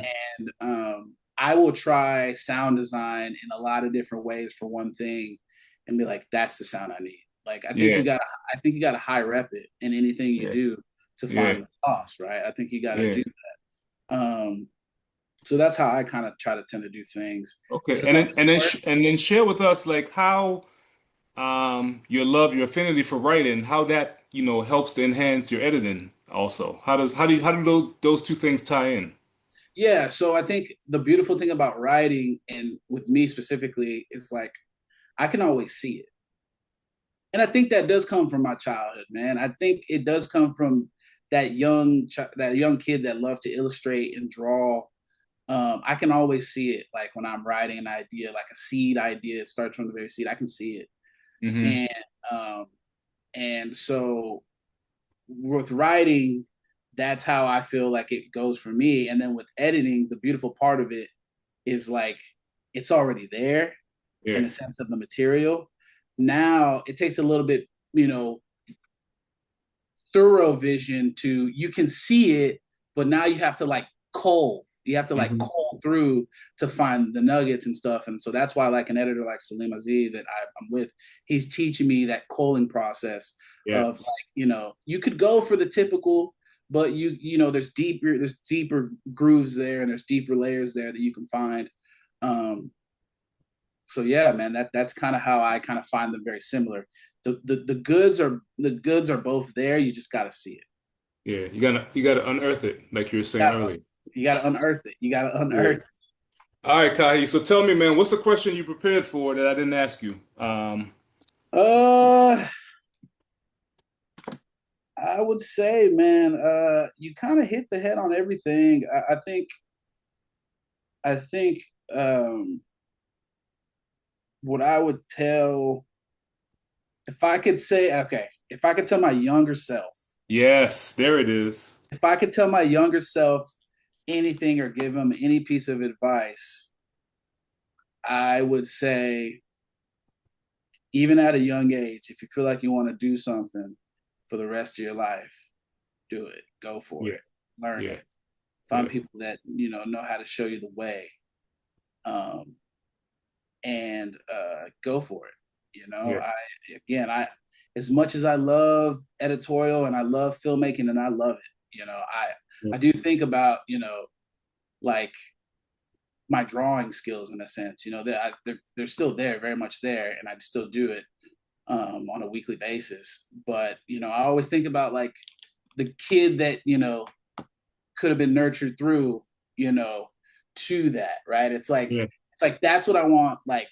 and I will try sound design in a lot of different ways for one thing, and be like, "That's the sound I need." Like Yeah. I think you got to high rep it in anything you Yeah. do to Yeah. find the sauce, right? I think you got to Yeah. do that. So that's how I kind of try to tend to do things. Okay. For the And then most and then part, sh and then share with us like how your love, your affinity for writing, how that helps to enhance your editing. Also, how do those two things tie in? yeah. So I think the beautiful thing about writing, and with me specifically, is like I can always see it. And I think that does come from my childhood, man. I think it does come from that young kid that loved to illustrate and draw. I can always see it, like when I'm writing an idea, like a seed idea. It starts from the very seed. I can see it, Hmm. and um, and so with writing, that's how I feel like it goes for me. And then with editing, the beautiful part of it is like it's already there in Yeah. the sense of the material. Now it takes a little bit, you know, thorough vision to you can see it, but now you have to like cull. You have to like Hmm. cull through to find the nuggets and stuff. And so that's why like an editor like Salim Aziz that I'm with, he's teaching me that culling process of Yes. like, you could go for the typical, but there's deeper grooves there and there's deeper layers there that you can find. Um, so yeah, man, that's kind of how I kind of find them very similar. The goods are both there. You just got to see it. Yeah. You gotta unearth it, like you were saying Gotta, earlier. you got to unearth it. You got to Yeah. unearth. All right, Kahi. So tell me, man, what's the question you prepared for that I didn't ask you? Uh, I would say, man, you kind of hit the head on everything. I think um, what I would tell if I could say, okay, if I could tell my younger self, Yes, there it is. if I could tell my younger self anything or give him any piece of advice, I would say, even at a young age, if you feel like you want to do something for the rest of your life, do it. Go for Yeah. it. Learn Yeah. it. Find Yeah. people that know how to show you the way, um, and go for it. Yeah. I as much as I love editorial and I love filmmaking and I love it. I do think about like my drawing skills in a sense. They're still there, very much there, and I still do it on a weekly basis. But I always think about like the kid that could have been nurtured through you know to that, right? Yeah. It's like that's what I want, like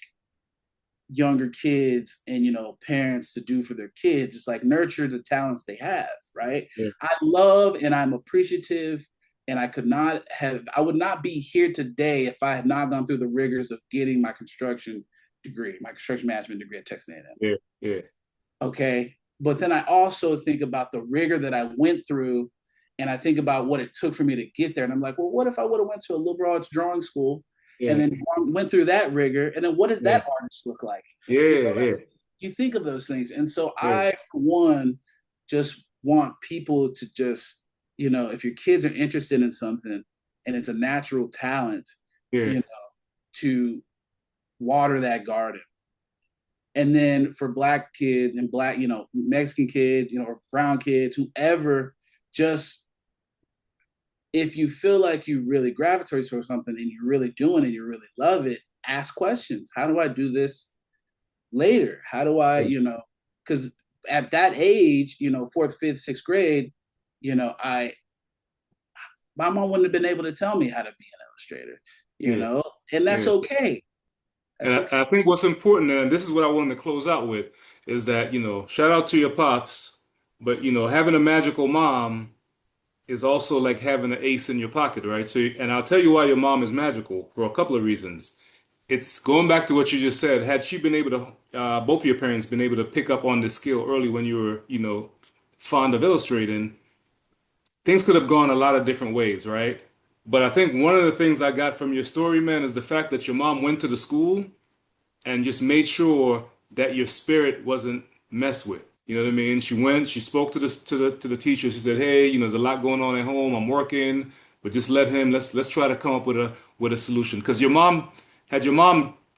younger kids and parents to do for their kids. It's like nurture the talents they have, right? Yeah. I love and I'm appreciative, and I would not be here today if I had not gone through the rigors of getting my construction management degree at Texas A&M. Yeah. Yeah. Okay, but then I also think about the rigor that I went through, and I think about what it took for me to get there, and I'm like, well, what if I would have went to a liberal arts drawing school and Yeah. then went through that rigor, and then what does Yeah. that artist look like? You know, Yeah. Yeah. you think of those things, and so Yeah. I, for one, just want people to just, if your kids are interested in something and it's a natural talent, you Yeah. know, to water that garden. And then for black kids and black, Mexican kids, or brown kids, whoever, just if you feel like you really gravitate towards something and you're really doing it, you really love it, ask questions. How do I do this later? How do I, because at that age, fourth, fifth, sixth grade, I my mom wouldn't have been able to tell me how to be an illustrator, Yeah. and that's Yeah. okay. And That's I, okay. and I think what's important, and this is what I wanted to close out with, is that, shout out to your pops, but, having a magical mom is also like having an ace in your pocket, right? So, and I'll tell you why your mom is magical for a couple of reasons. It's going back to what you just said. Had she been able to, both of your parents been able to pick up on this skill early when you were, fond of illustrating, things could have gone a lot of different ways, right? But I think one of the things I got from your story, man, is the fact that your mom went to the school and just made sure that your spirit wasn't messed with. You know what I mean? She went, she spoke to the teacher. She said, "Hey, there's a lot going on at home. I'm working, but just let him. Let's try to come up with a solution." Because your mom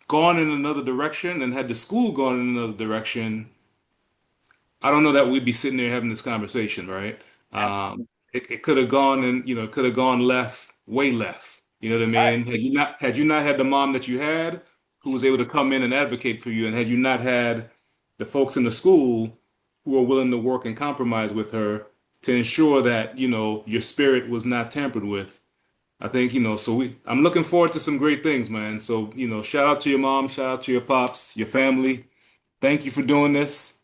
gone in another direction and had the school gone in another direction, I don't know that we'd be sitting there having this conversation, right? Absolutely. It could have gone and it could have gone left, way left. You know what I Right. mean? Had you not had the mom that you had, who was able to come in and advocate for you, and had you not had the folks in the school who were willing to work and compromise with her to ensure that your spirit was not tampered with, I think So I'm looking forward to some great things, man. So shout out to your mom, shout out to your pops, your family. Thank you for doing this.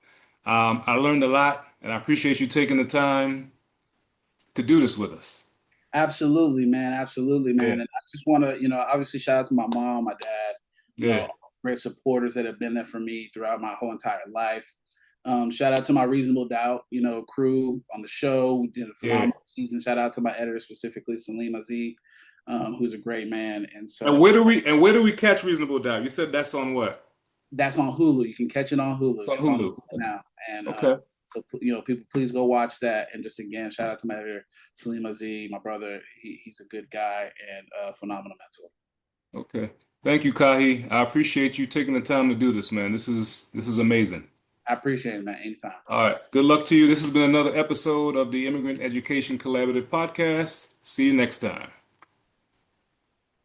I learned a lot, and I appreciate you taking the time to do this with us. Absolutely, man. Absolutely, man. Yeah, And I just want to, obviously shout out to my mom, my dad, yeah, great supporters that have been there for me throughout my whole entire life. Shout out to my Reasonable Doubt, crew on the show. We did a yeah. phenomenal season. Shout out to my editor, specifically Salim Aziz, who's a great man. And And so where do we catch Reasonable Doubt? You said that's on what? that's on Hulu. You can catch it on Hulu. It's on It's on Hulu. Hulu now. And Okay. so people, please go watch that. And just again, shout out to my editor, Salim Aziz, my brother. He's a good guy and a phenomenal mentor. Okay. Thank you, Kahi. I appreciate you taking the time to do this, man. This is amazing. I appreciate it, man. Anytime. All right. Good luck to you. This has been another episode of the Immigrant Education Collaborative Podcast. See you next time.